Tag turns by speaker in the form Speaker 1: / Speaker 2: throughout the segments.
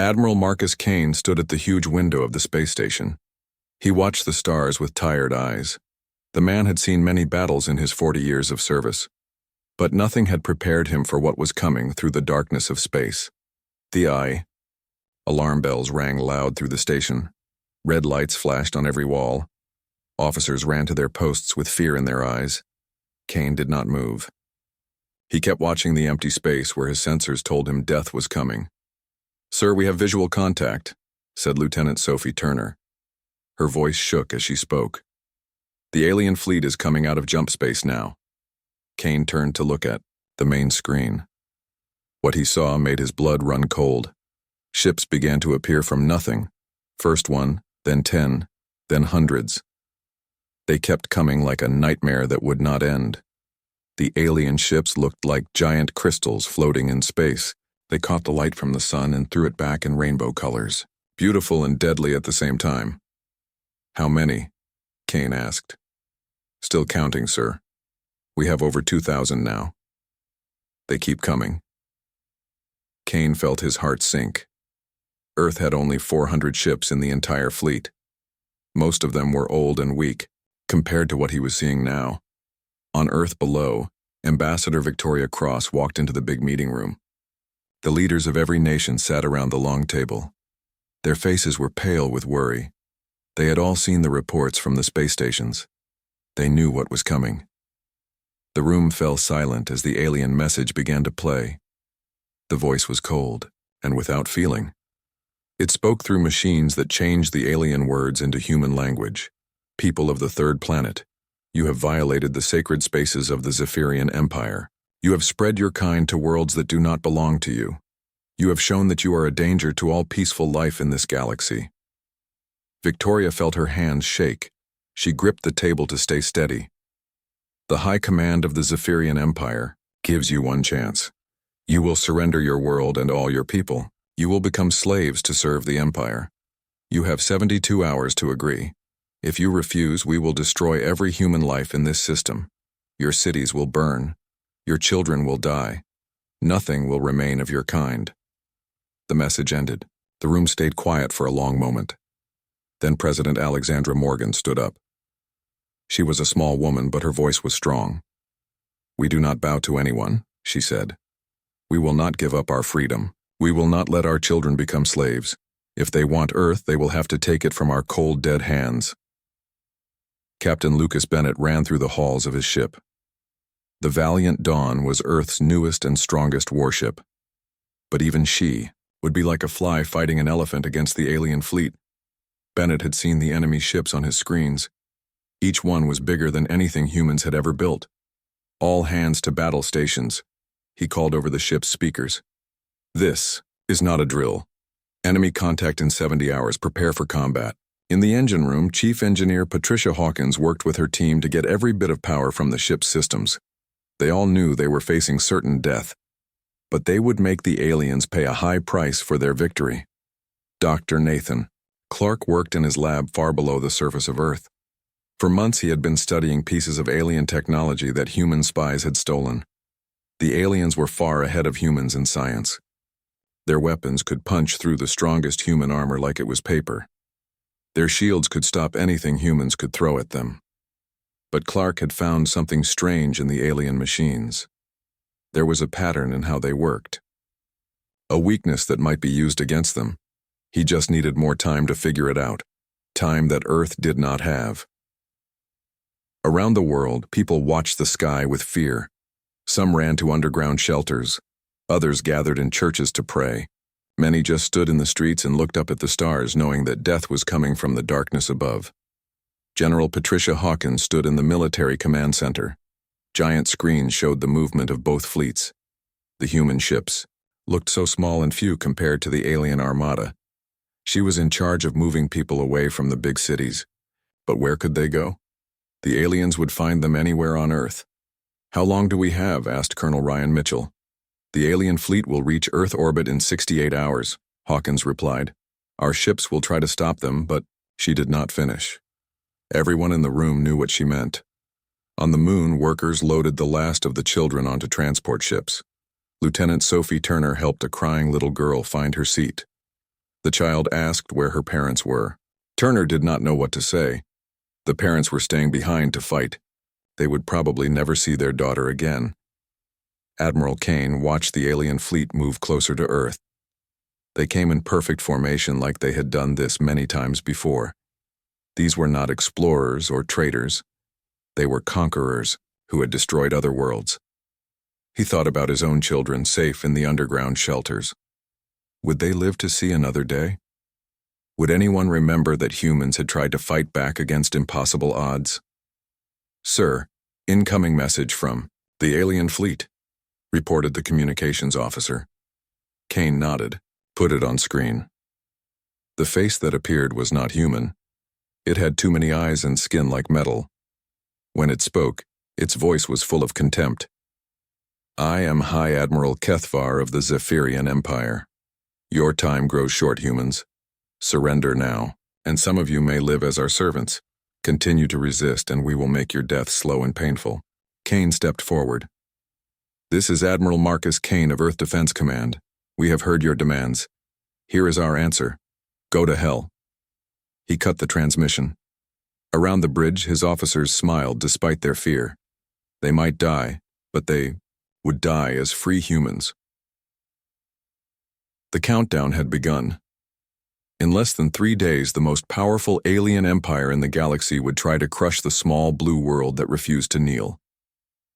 Speaker 1: Admiral Marcus Kane stood at the huge window of the space station. He watched the stars with tired eyes. The man had seen many battles in his 40 years of service, but nothing had prepared him for what was coming through the darkness of space. The eye. Alarm bells rang loud through the station. Red lights flashed on every wall. Officers ran to their posts with fear in their eyes. Kane did not move. He kept watching the empty space where his sensors told him death was coming. "Sir, we have visual contact," said Lieutenant Sophie Turner. Her voice shook as she spoke. "The alien fleet is coming out of jump space now." Kane turned to look at the main screen. What he saw made his blood run cold. Ships began to appear from nothing. First one, then 10, then hundreds. They kept coming like a nightmare that would not end. The alien ships looked like giant crystals floating in space. They caught the light from the sun and threw it back in rainbow colors, beautiful and deadly at the same time. "How many?" Kane asked. "Still counting, sir. We have over 2,000 now. They keep coming." Kane felt his heart sink. Earth had only 400 ships in the entire fleet. Most of them were old and weak, compared to what he was seeing now. On Earth below, Ambassador Victoria Cross walked into the big meeting room. The leaders of every nation sat around the long table. Their faces were pale with worry. They had all seen the reports from the space stations. They knew what was coming. The room fell silent as the alien message began to play. The voice was cold and without feeling. It spoke through machines that changed the alien words into human language. "People of the third planet, you have violated the sacred spaces of the Zephyrian Empire. You have spread your kind to worlds that do not belong to you. You have shown that you are a danger to all peaceful life in this galaxy." Victoria felt her hands shake. She gripped the table to stay steady. "The High Command of the Zephyrian Empire gives you one chance. You will surrender your world and all your people. You will become slaves to serve the Empire. You have 72 hours to agree. If you refuse, we will destroy every human life in this system. Your cities will burn. Your children will die. Nothing will remain of your kind." The message ended. The room stayed quiet for a long moment. Then President Alexandra Morgan stood up. She was a small woman, but her voice was strong. "We do not bow to anyone," she said. "We will not give up our freedom. We will not let our children become slaves. If they want Earth, they will have to take it from our cold, dead hands." Captain Lucas Bennett ran through the halls of his ship. The Valiant Dawn was Earth's newest and strongest warship. But even she would be like a fly fighting an elephant against the alien fleet. Bennett had seen the enemy ships on his screens. Each one was bigger than anything humans had ever built. "All hands to battle stations," he called over the ship's speakers. "This is not a drill. Enemy contact in 70 hours. Prepare for combat." In the engine room, Chief Engineer Patricia Hawkins worked with her team to get every bit of power from the ship's systems. They all knew they were facing certain death, but they would make the aliens pay a high price for their victory. Dr. Nathan Clark worked in his lab far below the surface of Earth. For months he had been studying pieces of alien technology that human spies had stolen. The aliens were far ahead of humans in science. Their weapons could punch through the strongest human armor like it was paper. Their shields could stop anything humans could throw at them. But Clark had found something strange in the alien machines. There was a pattern in how they worked. A weakness that might be used against them. He just needed more time to figure it out. Time that Earth did not have. Around the world, people watched the sky with fear. Some ran to underground shelters. Others gathered in churches to pray. Many just stood in the streets and looked up at the stars, knowing that death was coming from the darkness above. General Patricia Hawkins stood in the military command center. Giant screens showed the movement of both fleets. The human ships looked so small and few compared to the alien armada. She was in charge of moving people away from the big cities. But where could they go? The aliens would find them anywhere on Earth. "How long do we have?" asked Colonel Ryan Mitchell. "The alien fleet will reach Earth orbit in 68 hours, Hawkins replied. "Our ships will try to stop them," but she did not finish. Everyone in the room knew what she meant. On the moon, workers loaded the last of the children onto transport ships. Lieutenant Sophie Turner helped a crying little girl find her seat. The child asked where her parents were. Turner did not know what to say. The parents were staying behind to fight. They would probably never see their daughter again. Admiral Kane watched the alien fleet move closer to Earth. They came in perfect formation like they had done this many times before. These were not explorers or traders. They were conquerors who had destroyed other worlds. He thought about his own children safe in the underground shelters. Would they live to see another day? Would anyone remember that humans had tried to fight back against impossible odds? "Sir, incoming message from the alien fleet," reported the communications officer. Kane nodded. "Put it on screen." The face that appeared was not human. It had too many eyes and skin like metal. When it spoke, its voice was full of contempt. "I am High Admiral Kethvar of the Zephyrian Empire. Your time grows short, humans. Surrender now, and some of you may live as our servants. Continue to resist, and we will make your death slow and painful." Kane stepped forward. "This is Admiral Marcus Kane of Earth Defense Command. We have heard your demands. Here is our answer. Go to hell." He cut the transmission. Around the bridge, his officers smiled despite their fear. They might die, but they would die as free humans. The countdown had begun. In less than 3 days, the most powerful alien empire in the galaxy would try to crush the small blue world that refused to kneel.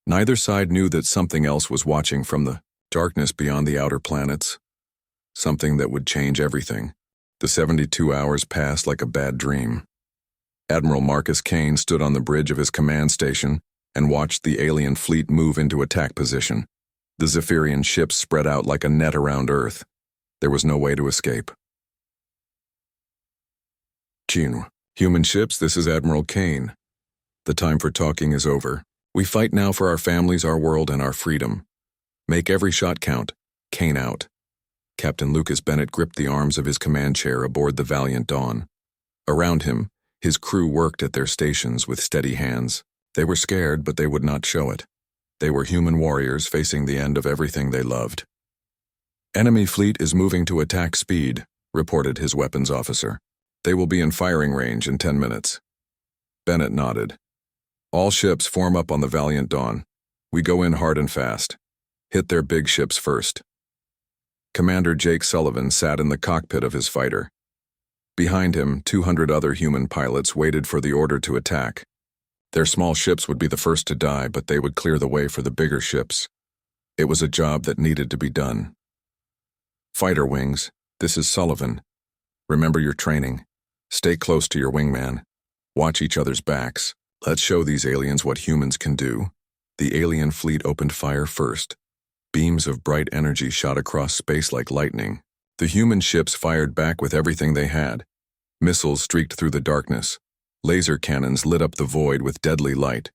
Speaker 1: Neither side knew that something else was watching from the darkness beyond the outer planets. Something that would change everything. The 72 hours passed like a bad dream. Admiral Marcus Kane stood on the bridge of his command station and watched the alien fleet move into attack position. The Zephyrian ships spread out like a net around Earth. There was no way to escape. "Human ships, this is Admiral Kane. The time for talking is over. We fight now for our families, our world, and our freedom. Make every shot count. Kane out." Captain Lucas Bennett gripped the arms of his command chair aboard the Valiant Dawn. Around him, his crew worked at their stations with steady hands. They were scared, but they would not show it. They were human warriors facing the end of everything they loved. "Enemy fleet is moving to attack speed," reported his weapons officer. "They will be in firing range in 10 minutes. Bennett nodded. "All ships form up on the Valiant Dawn. We go in hard and fast. Hit their big ships first." Commander Jake Sullivan sat in the cockpit of his fighter. Behind him, 200 other human pilots waited for the order to attack. Their small ships would be the first to die, but they would clear the way for the bigger ships. It was a job that needed to be done. "Fighter wings, this is Sullivan. Remember your training. Stay close to your wingman. Watch each other's backs. Let's show these aliens what humans can do." The alien fleet opened fire first. Beams of bright energy shot across space like lightning. The human ships fired back with everything they had. Missiles streaked through the darkness. Laser cannons lit up the void with deadly light.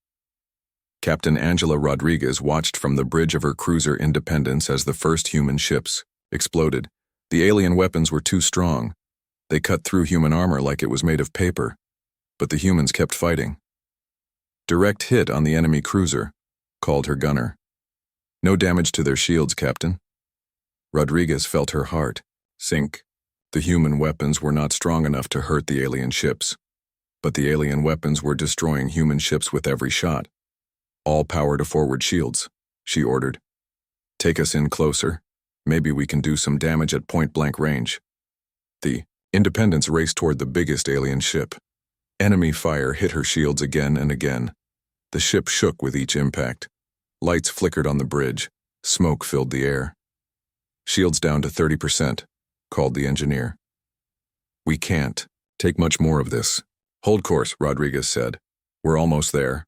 Speaker 1: Captain Angela Rodriguez watched from the bridge of her cruiser Independence as the first human ships exploded. The alien weapons were too strong. They cut through human armor like it was made of paper. But the humans kept fighting. "Direct hit on the enemy cruiser," called her gunner. "No damage to their shields, Captain." Rodriguez felt her heart sink. The human weapons were not strong enough to hurt the alien ships. But the alien weapons were destroying human ships with every shot. "All power to forward shields," she ordered. "Take us in closer. Maybe we can do some damage at point-blank range." The Independence raced toward the biggest alien ship. Enemy fire hit her shields again and again. The ship shook with each impact. Lights flickered on the bridge. Smoke filled the air. "Shields down to 30%, called the engineer. "We can't take much more of this." "Hold course," Rodriguez said. "We're almost there."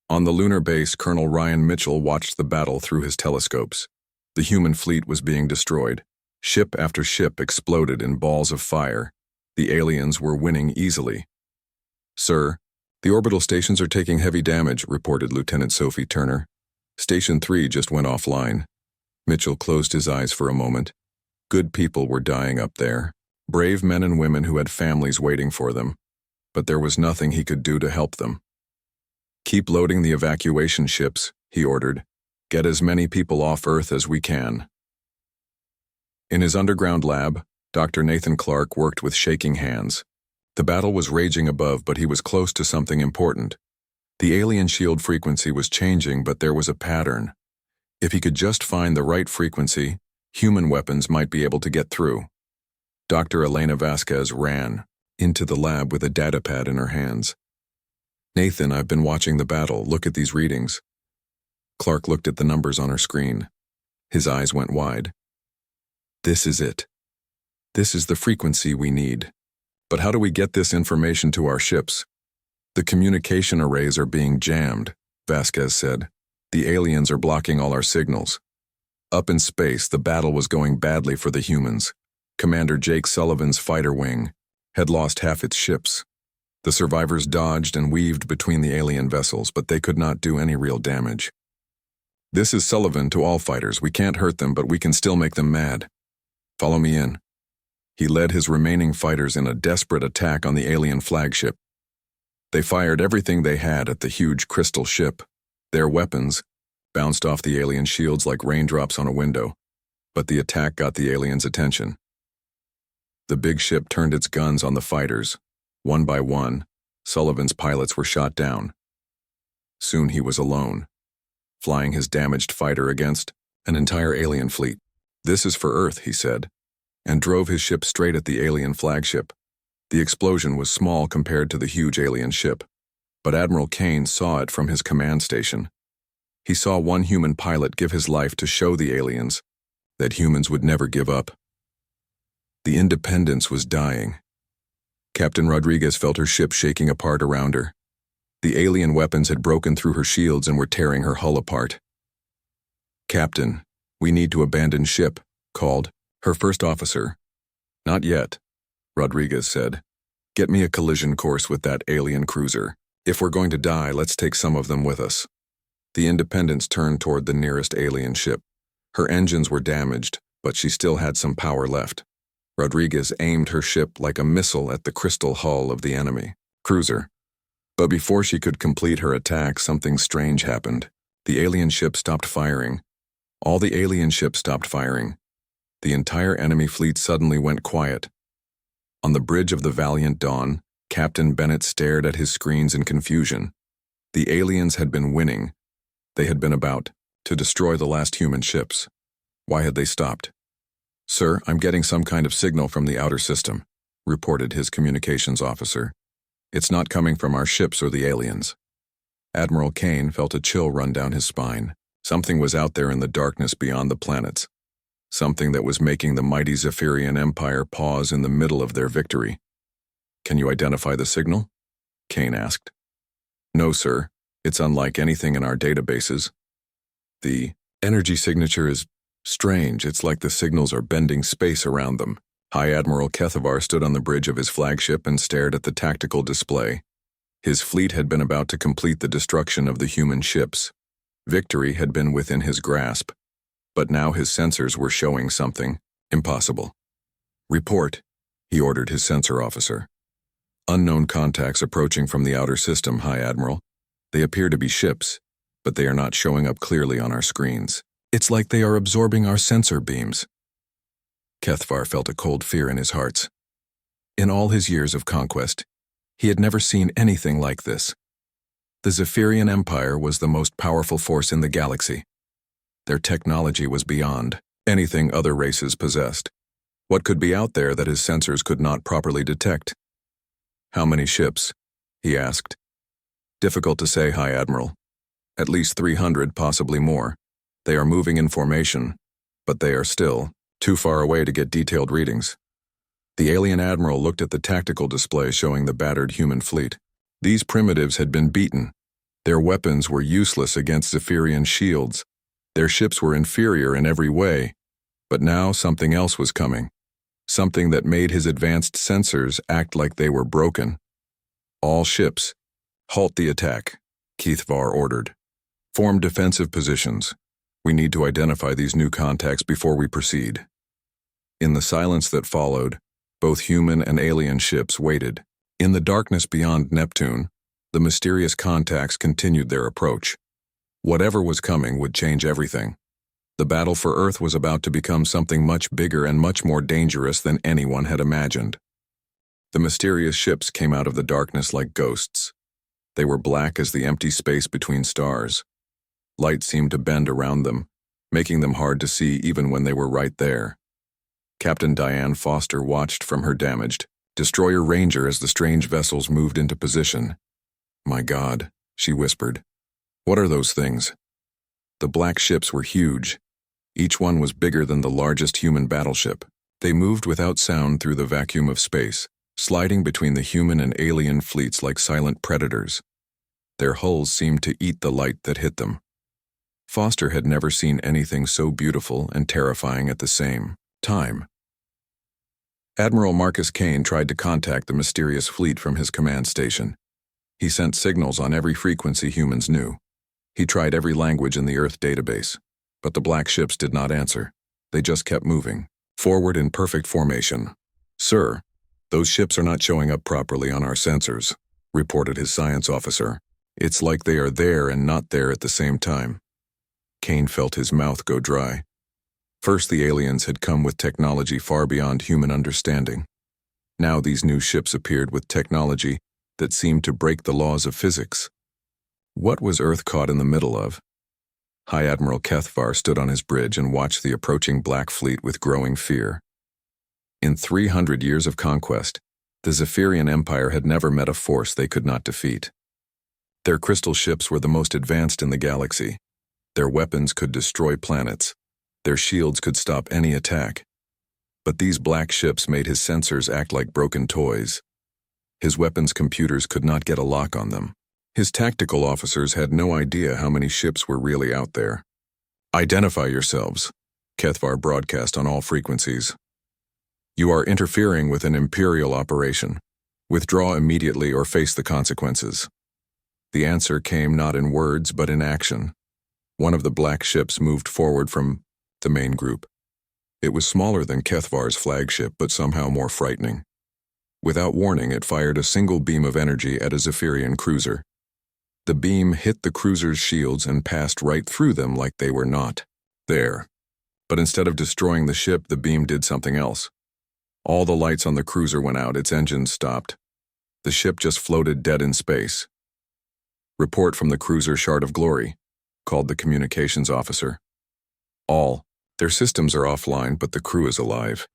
Speaker 1: On the lunar base, Colonel Ryan Mitchell watched the battle through his telescopes. The human fleet was being destroyed. Ship after ship exploded in balls of fire. The aliens were winning easily. "Sir, the orbital stations are taking heavy damage," reported Lieutenant Sophie Turner. "Station 3 just went offline." Mitchell closed his eyes for a moment. Good people were dying up there. Brave men and women who had families waiting for them. But there was nothing he could do to help them. "Keep loading the evacuation ships," he ordered. "Get as many people off Earth as we can." In his underground lab, Dr. Nathan Clark worked with shaking hands. The battle was raging above, but he was close to something important. The alien shield frequency was changing, but there was a pattern. If he could just find the right frequency, human weapons might be able to get through. Dr. Elena Vasquez ran into the lab with a datapad in her hands. "Nathan, I've been watching the battle. Look at these readings." Clark looked at the numbers on her screen. His eyes went wide. "This is it. This is the frequency we need. But how do we get this information to our ships?" "The communication arrays are being jammed," Vasquez said. "The aliens are blocking all our signals." Up in space, the battle was going badly for the humans. Commander Jake Sullivan's fighter wing had lost half its ships. The survivors dodged and weaved between the alien vessels, but they could not do any real damage. "This is Sullivan to all fighters. We can't hurt them, but we can still make them mad. Follow me in." He led his remaining fighters in a desperate attack on the alien flagship. They fired everything they had at the huge crystal ship. Their weapons bounced off the alien shields like raindrops on a window, but the attack got the aliens' attention. The big ship turned its guns on the fighters. One by one, Sullivan's pilots were shot down. Soon he was alone, flying his damaged fighter against an entire alien fleet. "This is for Earth," he said, and drove his ship straight at the alien flagship. The explosion was small compared to the huge alien ship, but Admiral Kane saw it from his command station. He saw one human pilot give his life to show the aliens that humans would never give up. The Independence was dying. Captain Rodriguez felt her ship shaking apart around her. The alien weapons had broken through her shields and were tearing her hull apart. "Captain, we need to abandon ship," called her first officer. "Not yet," Rodriguez said. "Get me a collision course with that alien cruiser. If we're going to die, let's take some of them with us." The Independence turned toward the nearest alien ship. Her engines were damaged, but she still had some power left. Rodriguez aimed her ship like a missile at the crystal hull of the enemy cruiser. But before she could complete her attack, something strange happened. The alien ship stopped firing. All the alien ships stopped firing. The entire enemy fleet suddenly went quiet. On the bridge of the Valiant Dawn, Captain Bennett stared at his screens in confusion. The aliens had been winning. They had been about to destroy the last human ships. Why had they stopped? "Sir, I'm getting some kind of signal from the outer system," reported his communications officer. "It's not coming from our ships or the aliens." Admiral Kane felt a chill run down his spine. Something was out there in the darkness beyond the planets. Something that was making the mighty Zephyrian Empire pause in the middle of their victory. "Can you identify the signal?" Kane asked. "No, sir. It's unlike anything in our databases. The energy signature is strange. It's like the signals are bending space around them." High Admiral Kethavar stood on the bridge of his flagship and stared at the tactical display. His fleet had been about to complete the destruction of the human ships. Victory had been within his grasp. But now his sensors were showing something impossible. "Report," he ordered his sensor officer. "Unknown contacts approaching from the outer system, High Admiral. They appear to be ships, but they are not showing up clearly on our screens. It's like they are absorbing our sensor beams." Kethvar felt a cold fear in his heart. In all his years of conquest, he had never seen anything like this. The Zephyrian Empire was the most powerful force in the galaxy. Their technology was beyond anything other races possessed. What could be out there that his sensors could not properly detect? "How many ships?" he asked. "Difficult to say, High Admiral. At least 300, possibly more. They are moving in formation, but they are still too far away to get detailed readings." The alien admiral looked at the tactical display showing the battered human fleet. These primitives had been beaten. Their weapons were useless against Zephyrian shields. Their ships were inferior in every way. But now something else was coming. Something that made his advanced sensors act like they were broken. "All ships, halt the attack," Kethvar ordered. "Form defensive positions. We need to identify these new contacts before we proceed." In the silence that followed, both human and alien ships waited. In the darkness beyond Neptune, the mysterious contacts continued their approach. Whatever was coming would change everything. The battle for Earth was about to become something much bigger and much more dangerous than anyone had imagined. The mysterious ships came out of the darkness like ghosts. They were black as the empty space between stars. Light seemed to bend around them, making them hard to see even when they were right there. Captain Diane Foster watched from her damaged destroyer Ranger as the strange vessels moved into position. "My God," she whispered. "What are those things?" The black ships were huge. Each one was bigger than the largest human battleship. They moved without sound through the vacuum of space, sliding between the human and alien fleets like silent predators. Their hulls seemed to eat the light that hit them. Foster had never seen anything so beautiful and terrifying at the same time. Admiral Marcus Kane tried to contact the mysterious fleet from his command station. He sent signals on every frequency humans knew. He tried every language in the Earth database, but the black ships did not answer. They just kept moving, forward in perfect formation. "Sir, those ships are not showing up properly on our sensors," reported his science officer. "It's like they are there and not there at the same time." Kane felt his mouth go dry. First, the aliens had come with technology far beyond human understanding. Now these new ships appeared with technology that seemed to break the laws of physics. What was Earth caught in the middle of? High Admiral Kethvar stood on his bridge and watched the approaching Black Fleet with growing fear. In 300 years of conquest, the Zephyrian Empire had never met a force they could not defeat. Their crystal ships were the most advanced in the galaxy. Their weapons could destroy planets. Their shields could stop any attack. But these black ships made his sensors act like broken toys. His weapons computers could not get a lock on them. His tactical officers had no idea how many ships were really out there. "Identify yourselves," Kethvar broadcast on all frequencies. "You are interfering with an Imperial operation. Withdraw immediately or face the consequences." The answer came not in words but in action. One of the black ships moved forward from the main group. It was smaller than Kethvar's flagship, but somehow more frightening. Without warning, it fired a single beam of energy at a Zephyrian cruiser. The beam hit the cruiser's shields and passed right through them like they were not there. But instead of destroying the ship, the beam did something else. All the lights on the cruiser went out, its engines stopped. The ship just floated dead in space. "Report from the cruiser Shard of Glory," called the communications officer. "All. Their systems are offline, but the crew is alive.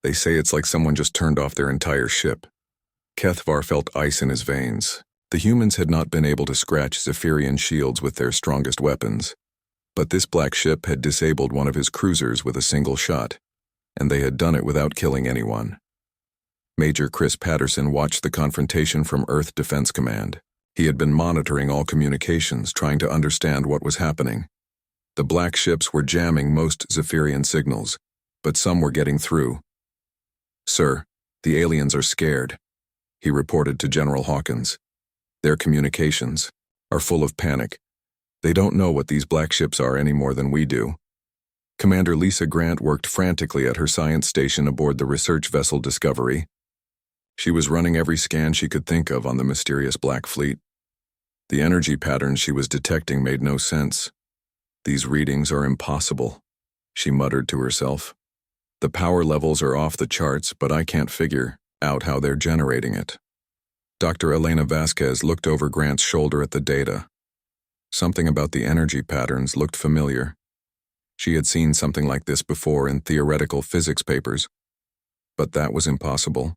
Speaker 1: They say it's like someone just turned off their entire ship." Kethvar felt ice in his veins. The humans had not been able to scratch Zephyrian shields with their strongest weapons. But this black ship had disabled one of his cruisers with a single shot, and they had done it without killing anyone. Major Chris Patterson watched the confrontation from Earth Defense Command. He had been monitoring all communications, trying to understand what was happening. The black ships were jamming most Zephyrian signals, but some were getting through. "Sir, the aliens are scared," he reported to General Hawkins. "Their communications are full of panic. They don't know what these black ships are any more than we do." Commander Lisa Grant worked frantically at her science station aboard the research vessel Discovery. She was running every scan she could think of on the mysterious Black Fleet. The energy patterns she was detecting made no sense. "These readings are impossible," she muttered to herself. "The power levels are off the charts, but I can't figure out how they're generating it." Dr. Elena Vasquez looked over Grant's shoulder at the data. Something about the energy patterns looked familiar. She had seen something like this before in theoretical physics papers, but that was impossible.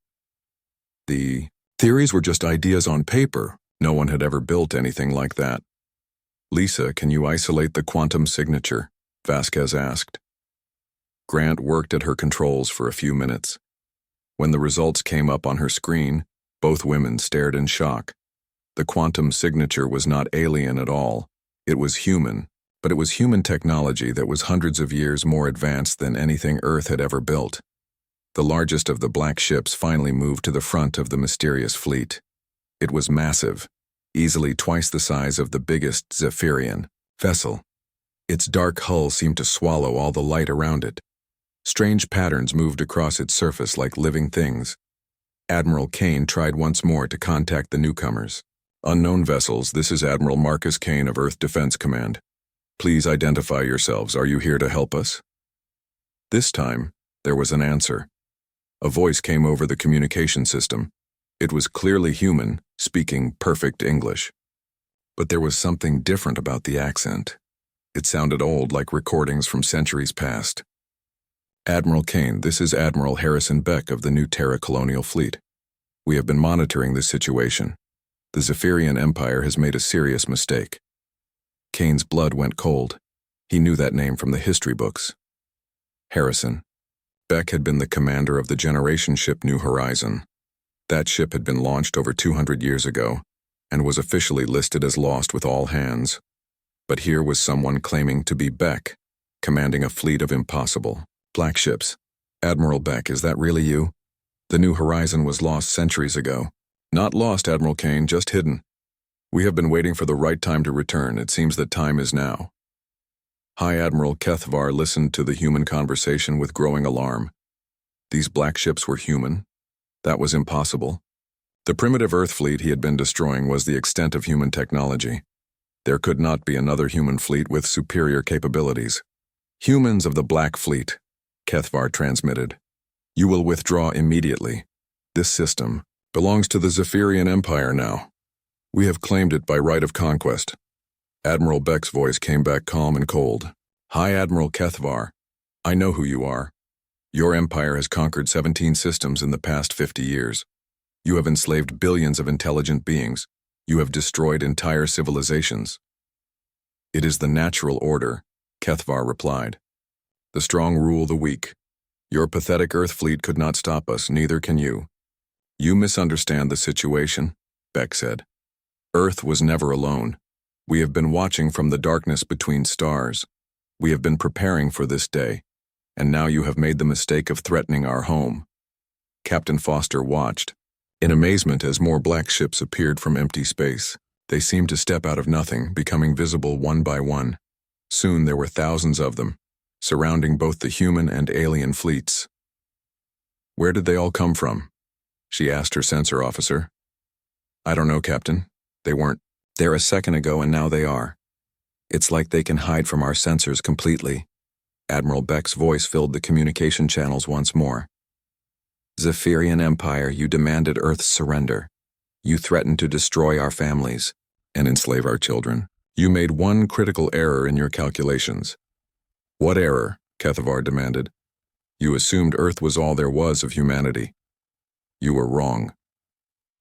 Speaker 1: The theories were just ideas on paper. No one had ever built anything like that. "Lisa, can you isolate the quantum signature?" Vasquez asked. Grant worked at her controls for a few minutes. When the results came up on her screen, both women stared in shock. The quantum signature was not alien at all. It was human, but it was human technology that was hundreds of years more advanced than anything Earth had ever built. The largest of the black ships finally moved to the front of the mysterious fleet. It was massive, easily twice the size of the biggest Zephyrian vessel. Its dark hull seemed to swallow all the light around it. Strange patterns moved across its surface like living things. Admiral Kane tried once more to contact the newcomers. "Unknown vessels, this is Admiral Marcus Kane of Earth Defense Command. Please identify yourselves. Are you here to help us? This time, there was an answer. A voice came over the communication system. It was clearly human, speaking perfect English. But there was something different about the accent. It sounded old, like recordings from centuries past. Admiral Kane, this is Admiral Harrison Beck of the New Terra Colonial Fleet. We have been monitoring this situation. The Zephyrian Empire has made a serious mistake. Kane's blood went cold. He knew that name from the history books. Harrison. Beck had been the commander of the generation ship New Horizon. That ship had been launched over 200 years ago and was officially listed as lost with all hands. But here was someone claiming to be Beck, commanding a fleet of impossible black ships. Admiral Beck, is that really you? The New Horizon was lost centuries ago. Not lost, Admiral Kane, just hidden. We have been waiting for the right time to return. It seems that time is now. High Admiral Kethvar listened to the human conversation with growing alarm. These black ships were human? That was impossible. The primitive Earth fleet he had been destroying was the extent of human technology. There could not be another human fleet with superior capabilities. Humans of the Black Fleet, Kethvar transmitted. You will withdraw immediately. This system belongs to the Zephyrian Empire now. We have claimed it by right of conquest. Admiral Beck's voice came back calm and cold. High Admiral Kethvar, I know who you are. Your empire has conquered 17 systems in the past 50 years. You have enslaved billions of intelligent beings. You have destroyed entire civilizations. It is the natural order, Kethvar replied. The strong rule the weak. Your pathetic Earth fleet could not stop us, neither can you. You misunderstand the situation, Beck said. Earth was never alone. We have been watching from the darkness between stars. We have been preparing for this day, and now you have made the mistake of threatening our home. Captain Foster watched, in amazement as more black ships appeared from empty space. They seemed to step out of nothing, becoming visible one by one. Soon there were thousands of them, surrounding both the human and alien fleets. Where did they all come from? She asked her sensor officer. I don't know, Captain. They weren't there a second ago and now they are. It's like they can hide from our sensors completely. Admiral Beck's voice filled the communication channels once more. Zephyrian Empire, you demanded Earth's surrender. You threatened to destroy our families and enslave our children. You made one critical error in your calculations. What error? Kethvar demanded. You assumed Earth was all there was of humanity. You were wrong.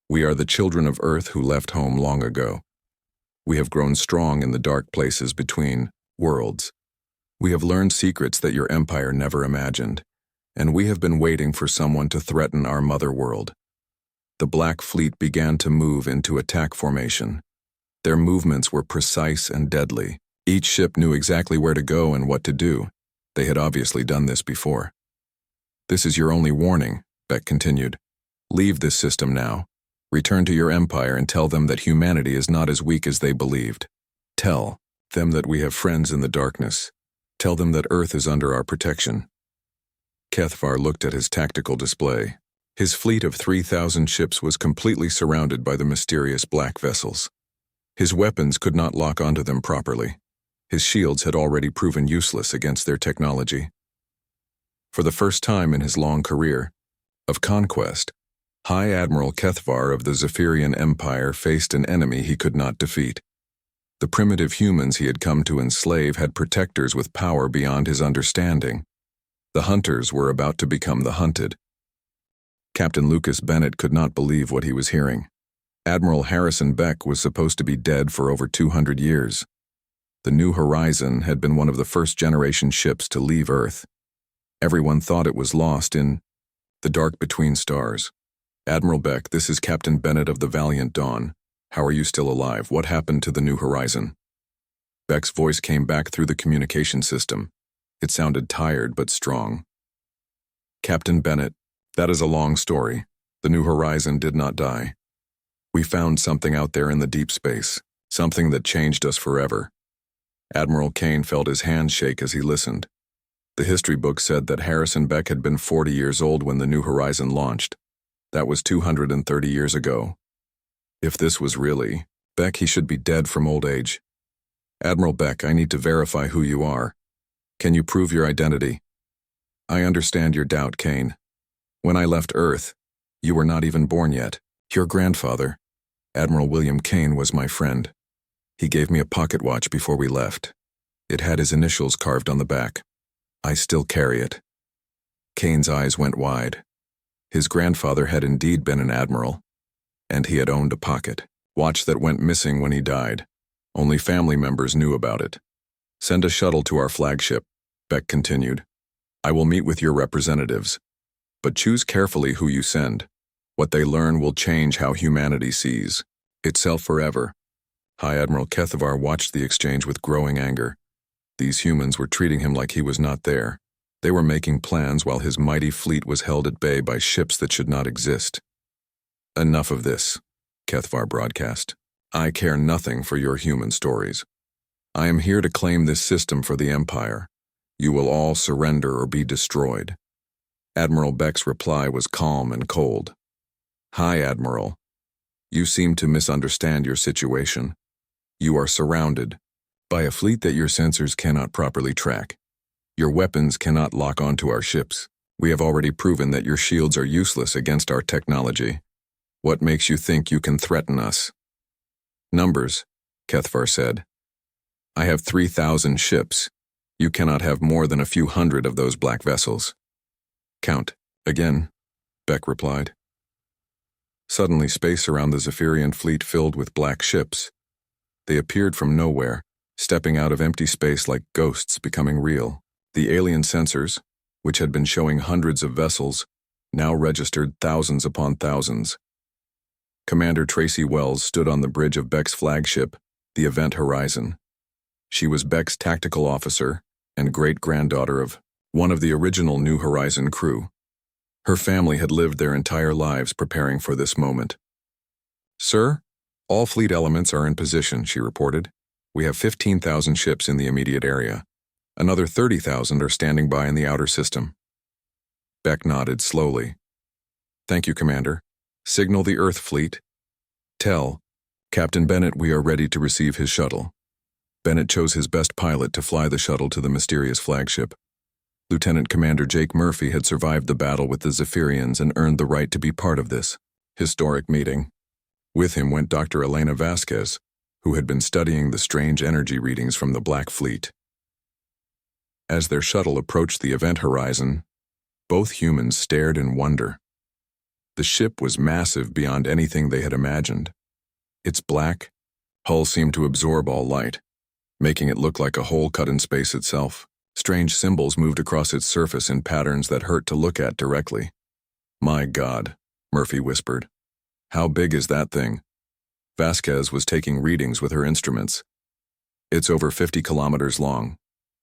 Speaker 1: We are the children of Earth who left home long ago. We have grown strong in the dark places between worlds. We have learned secrets that your empire never imagined, and we have been waiting for someone to threaten our mother world. The Black Fleet began to move into attack formation. Their movements were precise and deadly. Each ship knew exactly where to go and what to do. They had obviously done this before. This is your only warning, Beck continued. Leave this system now. Return to your empire and tell them that humanity is not as weak as they believed. Tell them that we have friends in the darkness. Tell them that Earth is under our protection. Kethvar looked at his tactical display. His fleet of 3,000 ships was completely surrounded by the mysterious black vessels. His weapons could not lock onto them properly. His shields had already proven useless against their technology. For the first time in his long career of conquest, High Admiral Kethvar of the Zephyrian Empire faced an enemy he could not defeat. The primitive humans he had come to enslave had protectors with power beyond his understanding. The hunters were about to become the hunted. Captain Lucas Bennett could not believe what he was hearing. Admiral Harrison Beck was supposed to be dead for over 200 years. The New Horizon had been one of the first-generation ships to leave Earth. Everyone thought it was lost in the dark between stars. Admiral Beck, this is Captain Bennett of the Valiant Dawn. How are you still alive? What happened to the New Horizon? Beck's voice came back through the communication system. It sounded tired but strong. Captain Bennett, that is a long story. The New Horizon did not die. We found something out there in the deep space, something that changed us forever. Admiral Kane felt his hand shake as he listened. The history book said that Harrison Beck had been 40 years old when the New Horizon launched. That was 230 years ago. If this was really Beck, he should be dead from old age. Admiral Beck, I need to verify who you are. Can you prove your identity? I understand your doubt, Kane. When I left Earth, you were not even born yet. Your grandfather, Admiral William Kane, was my friend. He gave me a pocket watch before we left. It had his initials carved on the back. I still carry it. Kane's eyes went wide. His grandfather had indeed been an admiral, and he had owned a pocket watch that went missing when he died. Only family members knew about it. Send a shuttle to our flagship, Beck continued. I will meet with your representatives, but choose carefully who you send. What they learn will change how humanity sees itself forever. High Admiral Kethavar watched the exchange with growing anger. These humans were treating him like he was not there. They were making plans while his mighty fleet was held at bay by ships that should not exist. Enough of this, Kethavar broadcast. I care nothing for your human stories. I am here to claim this system for the Empire. You will all surrender or be destroyed. Admiral Beck's reply was calm and cold. Hi, Admiral. You seem to misunderstand your situation. You are surrounded by a fleet that your sensors cannot properly track. Your weapons cannot lock onto our ships. We have already proven that your shields are useless against our technology. What makes you think you can threaten us? Numbers, Kethavar said. I have 3,000 ships. You cannot have more than a few hundred of those black vessels. Count, again, Beck replied. Suddenly, space around the Zephyrian fleet filled with black ships. They appeared from nowhere, stepping out of empty space like ghosts becoming real. The alien sensors, which had been showing hundreds of vessels, now registered thousands upon thousands. Commander Tracy Wells stood on the bridge of Beck's flagship, the Event Horizon. She was Beck's tactical officer and great-granddaughter of one of the original New Horizon crew. Her family had lived their entire lives preparing for this moment. Sir, all fleet elements are in position, she reported. We have 15,000 ships in the immediate area. Another 30,000 are standing by in the outer system. Beck nodded slowly. Thank you, Commander. Signal the Earth fleet. Tell Captain Bennett we are ready to receive his shuttle. Bennett chose his best pilot to fly the shuttle to the mysterious flagship. Lieutenant Commander Jake Murphy had survived the battle with the Zephyrians and earned the right to be part of this historic meeting. With him went Dr. Elena Vasquez, who had been studying the strange energy readings from the Black Fleet. As their shuttle approached the event horizon, both humans stared in wonder. The ship was massive beyond anything they had imagined. Its black hull seemed to absorb all light, making it look like a hole cut in space itself. Strange symbols moved across its surface in patterns that hurt to look at directly. My God, Murphy whispered. How big is that thing? Vasquez was taking readings with her instruments. It's over 50 kilometers long.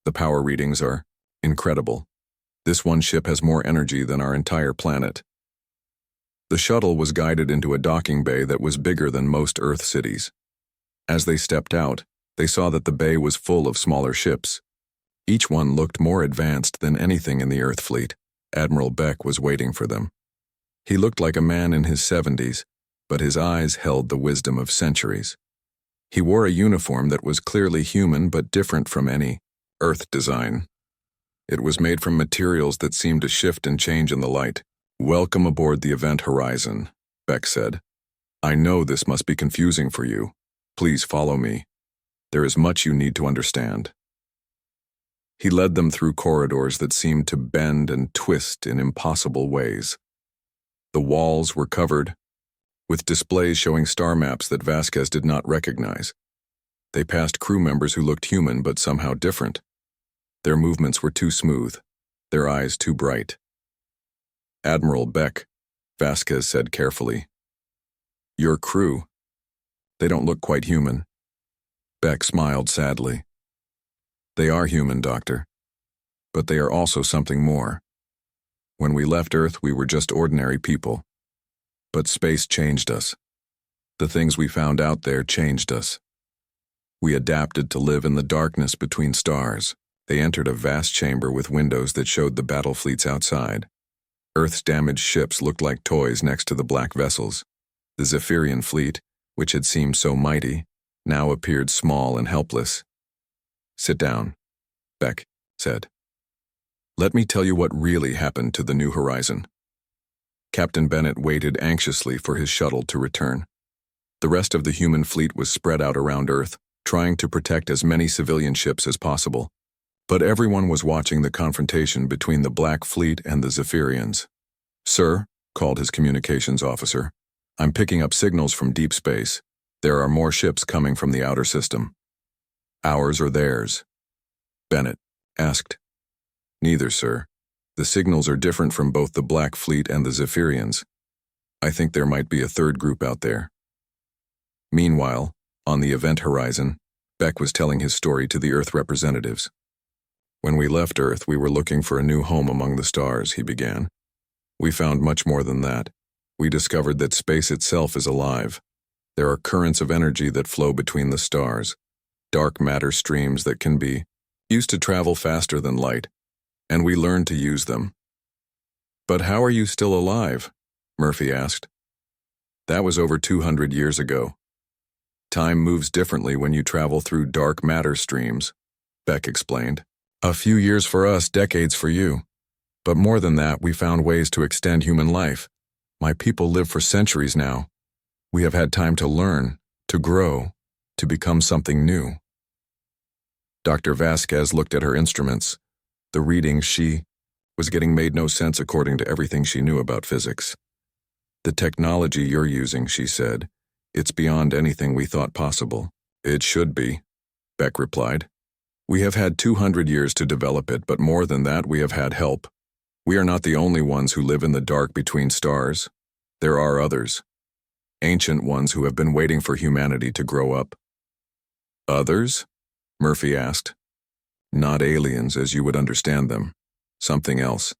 Speaker 1: The power readings are incredible. This one ship has more energy than our entire planet. The shuttle was guided into a docking bay that was bigger than most Earth cities. As they stepped out, they saw that the bay was full of smaller ships. Each one looked more advanced than anything in the Earth fleet. Admiral Beck was waiting for them. He looked like a man in his 70s, but his eyes held the wisdom of centuries. He wore a uniform that was clearly human but different from any Earth design. It was made from materials that seemed to shift and change in the light. Welcome aboard the Event Horizon, Beck said. I know this must be confusing for you. Please follow me. There is much you need to understand. He led them through corridors that seemed to bend and twist in impossible ways. The walls were covered with displays showing star maps that Vasquez did not recognize. They passed crew members who looked human but somehow different. Their movements were too smooth, their eyes too bright. Admiral Beck, Vasquez said carefully. Your crew. They don't look quite human. Beck smiled sadly. They are human, Doctor. But they are also something more. When we left Earth, we were just ordinary people. But space changed us. The things we found out there changed us. We adapted to live in the darkness between stars. They entered a vast chamber with windows that showed the battle fleets outside. Earth's damaged ships looked like toys next to the black vessels. The Zephyrian fleet, which had seemed so mighty, now appeared small and helpless. Sit down, Beck said. Let me tell you what really happened to the New Horizon. Captain Bennett waited anxiously for his shuttle to return. The rest of the human fleet was spread out around Earth, trying to protect as many civilian ships as possible. But everyone was watching the confrontation between the Black Fleet and the Zephyrians. Sir, called his communications officer, I'm picking up signals from deep space. There are more ships coming from the outer system. Ours or theirs? Bennett asked. Neither, sir. The signals are different from both the Black Fleet and the Zephyrians. I think there might be a third group out there. Meanwhile, on the event horizon, Beck was telling his story to the Earth representatives. When we left Earth, we were looking for a new home among the stars, he began. We found much more than that. We discovered that space itself is alive. There are currents of energy that flow between the stars, dark matter streams that can be used to travel faster than light, and we learned to use them. But how are you still alive? Murphy asked. That was over 200 years ago. Time moves differently when you travel through dark matter streams, Beck explained. A few years for us, decades for you. But more than that, we found ways to extend human life. My people live for centuries now. We have had time to learn, to grow, to become something new. Dr. Vasquez looked at her instruments. The readings she was getting made no sense according to everything she knew about physics. The technology you're using, she said, it's beyond anything we thought possible. It should be, Beck replied. We have had 200 years to develop it, but more than that, we have had help. We are not the only ones who live in the dark between stars. There are others. Ancient ones who have been waiting for humanity to grow up. Others? Murphy asked. Not aliens as you would understand them. Something else.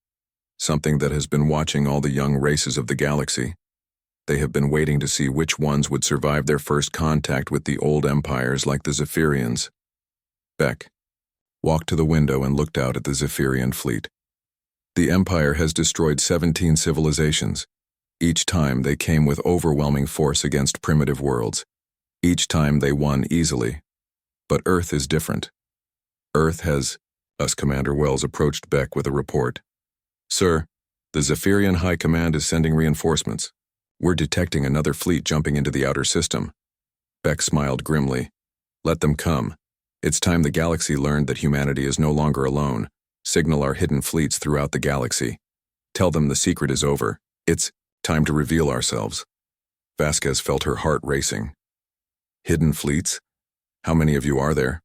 Speaker 1: Something that has been watching all the young races of the galaxy. They have been waiting to see which ones would survive their first contact with the old empires like the Zephyrians. Beck walked to the window and looked out at the Zephyrian fleet. The Empire has destroyed 17 civilizations. Each time they came with overwhelming force against primitive worlds. Each time they won easily. But Earth is different. Earth has... Commander Wells approached Beck with a report. Sir, the Zephyrian High Command is sending reinforcements. We're detecting another fleet jumping into the outer system. Beck smiled grimly. Let them come. It's time the galaxy learned that humanity is no longer alone. Signal our hidden fleets throughout the galaxy. Tell them the secret is over. It's time to reveal ourselves. Vasquez felt her heart racing. Hidden fleets? How many of you are there?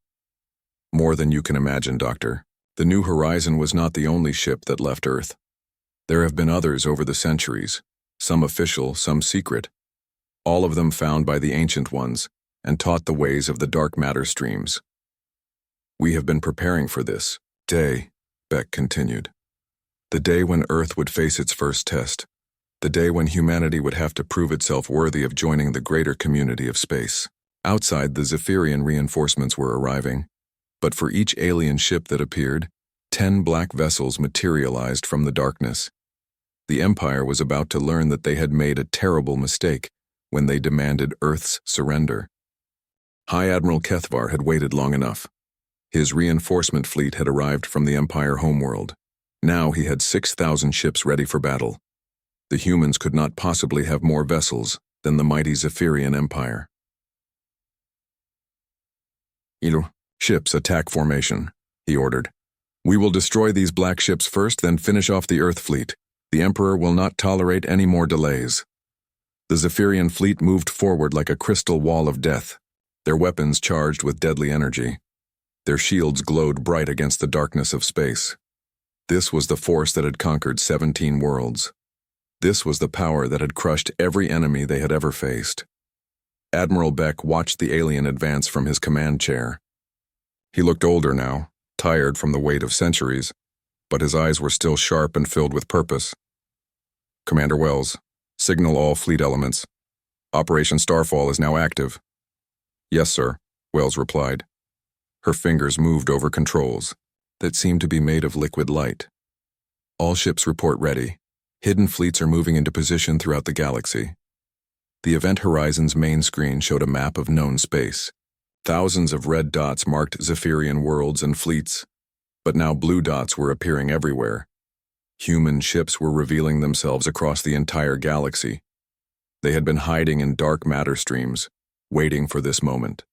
Speaker 1: More than you can imagine, Doctor. The New Horizon was not the only ship that left Earth. There have been others over the centuries, some official, some secret. All of them found by the Ancient Ones and taught the ways of the dark matter streams. We have been preparing for this day, Beck continued. The day when Earth would face its first test. The day when humanity would have to prove itself worthy of joining the greater community of space. Outside, the Zephyrian reinforcements were arriving. But for each alien ship that appeared, 10 black vessels materialized from the darkness. The Empire was about to learn that they had made a terrible mistake when they demanded Earth's surrender. High Admiral Kethvar had waited long enough. His reinforcement fleet had arrived from the Empire homeworld. Now he had 6,000 ships ready for battle. The humans could not possibly have more vessels than the mighty Zephyrian Empire. Ships attack formation, he ordered. We will destroy these black ships first, then finish off the Earth fleet. The Emperor will not tolerate any more delays. The Zephyrian fleet moved forward like a crystal wall of death, their weapons charged with deadly energy. Their shields glowed bright against the darkness of space. This was the force that had conquered 17 worlds. This was the power that had crushed every enemy they had ever faced. Admiral Beck watched the alien advance from his command chair. He looked older now, tired from the weight of centuries, but his eyes were still sharp and filled with purpose. Commander Wells, signal all fleet elements. Operation Starfall is now active. Yes, sir, Wells replied. Her fingers moved over controls that seemed to be made of liquid light. All ships report ready. Hidden fleets are moving into position throughout the galaxy. The event horizon's main screen showed a map of known space. Thousands of red dots marked Zephyrian worlds and fleets, but now blue dots were appearing everywhere. Human ships were revealing themselves across the entire galaxy. They had been hiding in dark matter streams, waiting for this moment.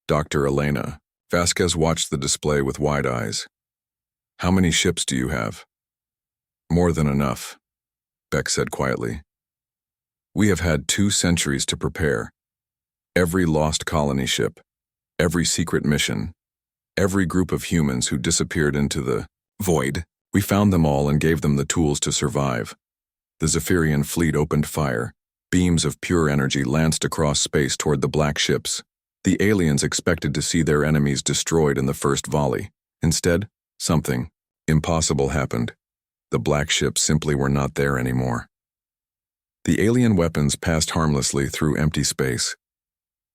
Speaker 1: Dr. Elena, Vasquez watched the display with wide eyes. "How many ships do you have?" "More than enough," Beck said quietly. "We have had 2 centuries to prepare. Every lost colony ship, every secret mission, every group of humans who disappeared into the void, we found them all and gave them the tools to survive." The Zephyrian fleet opened fire. Beams of pure energy lanced across space toward the black ships. The aliens expected to see their enemies destroyed in the first volley. Instead, something impossible happened. The black ships simply were not there anymore. The alien weapons passed harmlessly through empty space.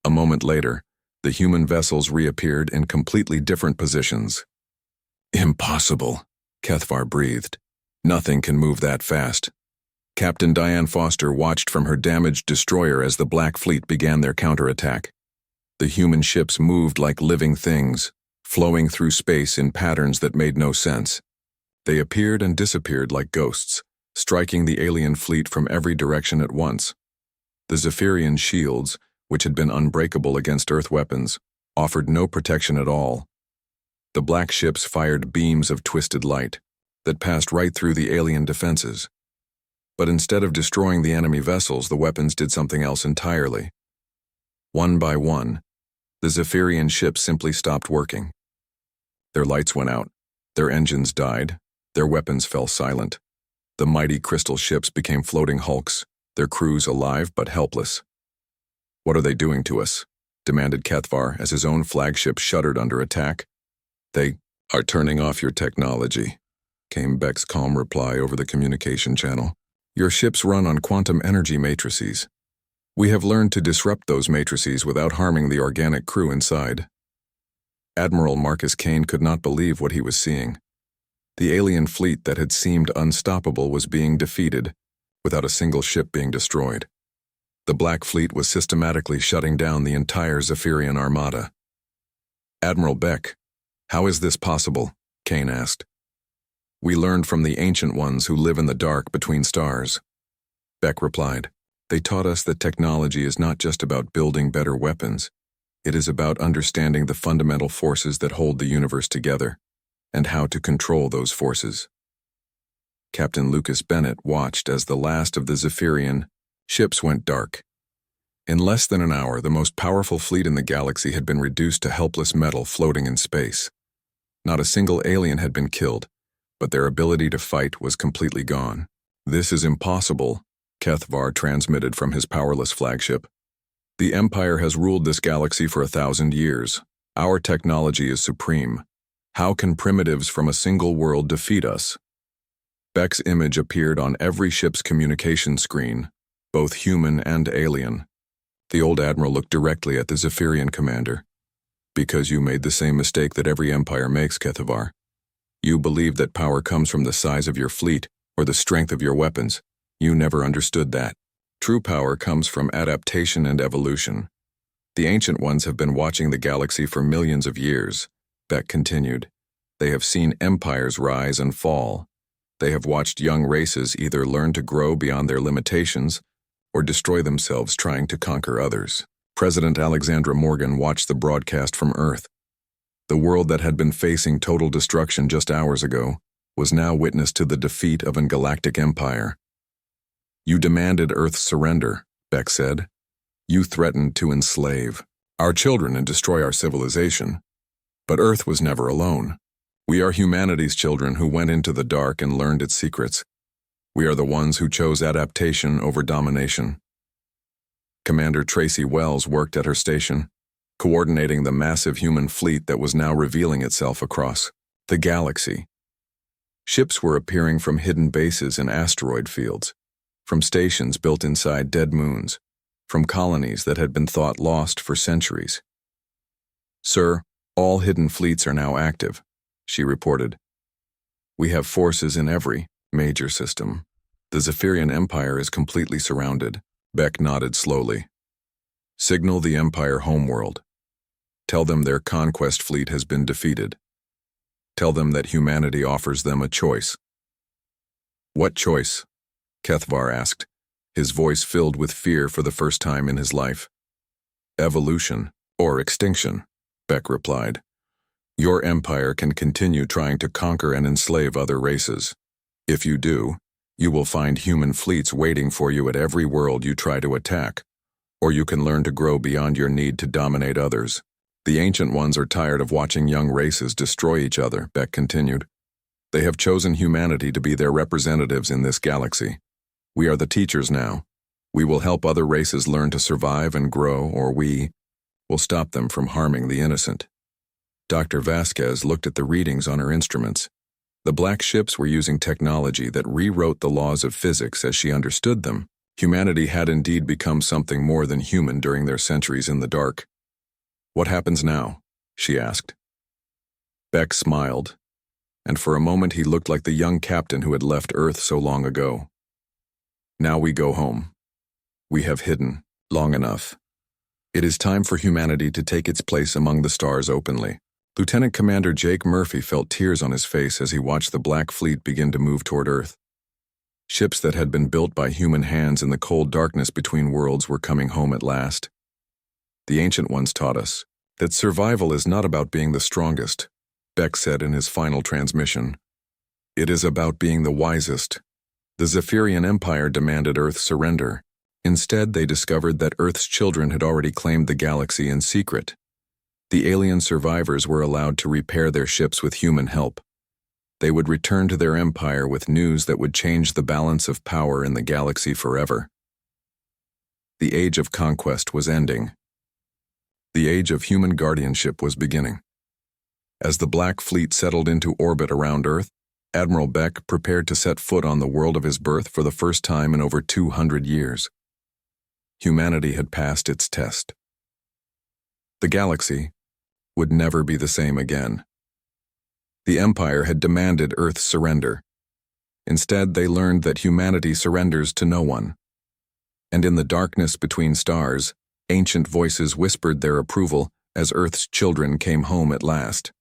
Speaker 1: A moment later, the human vessels reappeared in completely different positions. "Impossible," Kethvar breathed. "Nothing can move that fast." Captain Diane Foster watched from her damaged destroyer as the Black Fleet began their counterattack. The human ships moved like living things, flowing through space in patterns that made no sense. They appeared and disappeared like ghosts, striking the alien fleet from every direction at once. The Zephyrian shields, which had been unbreakable against Earth weapons, offered no protection at all. The black ships fired beams of twisted light that passed right through the alien defenses. But instead of destroying the enemy vessels, the weapons did something else entirely. One by one, the Zephyrian ships simply stopped working. Their lights went out, their engines died, their weapons fell silent. The mighty crystal ships became floating hulks, their crews alive but helpless. "What are they doing to us?" demanded Kethvar as his own flagship shuddered under attack. "They are turning off your technology," came Beck's calm reply over the communication channel. "Your ships run on quantum energy matrices. We have learned to disrupt those matrices without harming the organic crew inside." Admiral Marcus Kane could not believe what he was seeing. The alien fleet that had seemed unstoppable was being defeated, without a single ship being destroyed. The Black Fleet was systematically shutting down the entire Zephyrian armada. "Admiral Beck, how is this possible?" Kane asked. "We learned from the ancient ones who live in the dark between stars." Beck replied, "They taught us that technology is not just about building better weapons. It is about understanding the fundamental forces that hold the universe together, and how to control those forces." Captain Lucas Bennett watched as the last of the Zephyrian ships went dark. In less than an hour, the most powerful fleet in the galaxy had been reduced to helpless metal floating in space. Not a single alien had been killed, but their ability to fight was completely gone. "This is impossible," Kethvar transmitted from his powerless flagship. "The Empire has ruled this galaxy for 1,000 years. Our technology is supreme. How can primitives from a single world defeat us?" Beck's image appeared on every ship's communication screen, both human and alien. The old admiral looked directly at the Zephyrian commander. "Because you made the same mistake that every empire makes, Kethvar. You believe that power comes from the size of your fleet or the strength of your weapons. You never understood that. True power comes from adaptation and evolution. The ancient ones have been watching the galaxy for millions of years," Beck continued. "They have seen empires rise and fall. They have watched young races either learn to grow beyond their limitations or destroy themselves trying to conquer others." President Alexandra Morgan watched the broadcast from Earth. The world that had been facing total destruction just hours ago was now witness to the defeat of an galactic empire. "You demanded Earth's surrender," Beck said. "You threatened to enslave our children and destroy our civilization. But Earth was never alone. We are humanity's children who went into the dark and learned its secrets. We are the ones who chose adaptation over domination." Commander Tracy Wells worked at her station, coordinating the massive human fleet that was now revealing itself across the galaxy. Ships were appearing from hidden bases in asteroid fields, from stations built inside dead moons, from colonies that had been thought lost for centuries. "Sir, all hidden fleets are now active," she reported. "We have forces in every major system. The Zephyrian Empire is completely surrounded." Beck nodded slowly. "Signal the Empire homeworld. Tell them their conquest fleet has been defeated. Tell them that humanity offers them a choice." "What choice?" Kethvar asked, his voice filled with fear for the first time in his life. "Evolution, or extinction," Beck replied. "Your empire can continue trying to conquer and enslave other races. If you do, you will find human fleets waiting for you at every world you try to attack, or you can learn to grow beyond your need to dominate others. The Ancient Ones are tired of watching young races destroy each other," Beck continued. "They have chosen humanity to be their representatives in this galaxy. We are the teachers now. We will help other races learn to survive and grow, or we will stop them from harming the innocent." Dr. Vasquez looked at the readings on her instruments. The black ships were using technology that rewrote the laws of physics as she understood them. Humanity had indeed become something more than human during their centuries in the dark. "What happens now?" she asked. Beck smiled, and for a moment he looked like the young captain who had left Earth so long ago. "Now we go home. We have hidden long enough. It is time for humanity to take its place among the stars openly." Lieutenant Commander Jake Murphy felt tears on his face as he watched the Black Fleet begin to move toward Earth. Ships that had been built by human hands in the cold darkness between worlds were coming home at last. "The Ancient Ones taught us that survival is not about being the strongest," Beck said in his final transmission. "It is about being the wisest." The Zephyrian Empire demanded Earth's surrender. Instead, they discovered that Earth's children had already claimed the galaxy in secret. The alien survivors were allowed to repair their ships with human help. They would return to their empire with news that would change the balance of power in the galaxy forever. The age of conquest was ending. The age of human guardianship was beginning. As the Black Fleet settled into orbit around Earth, Admiral Beck prepared to set foot on the world of his birth for the first time in over 200 years. Humanity had passed its test. The galaxy would never be the same again. The Empire had demanded Earth's surrender. Instead, they learned that humanity surrenders to no one. And in the darkness between stars, ancient voices whispered their approval as Earth's children came home at last.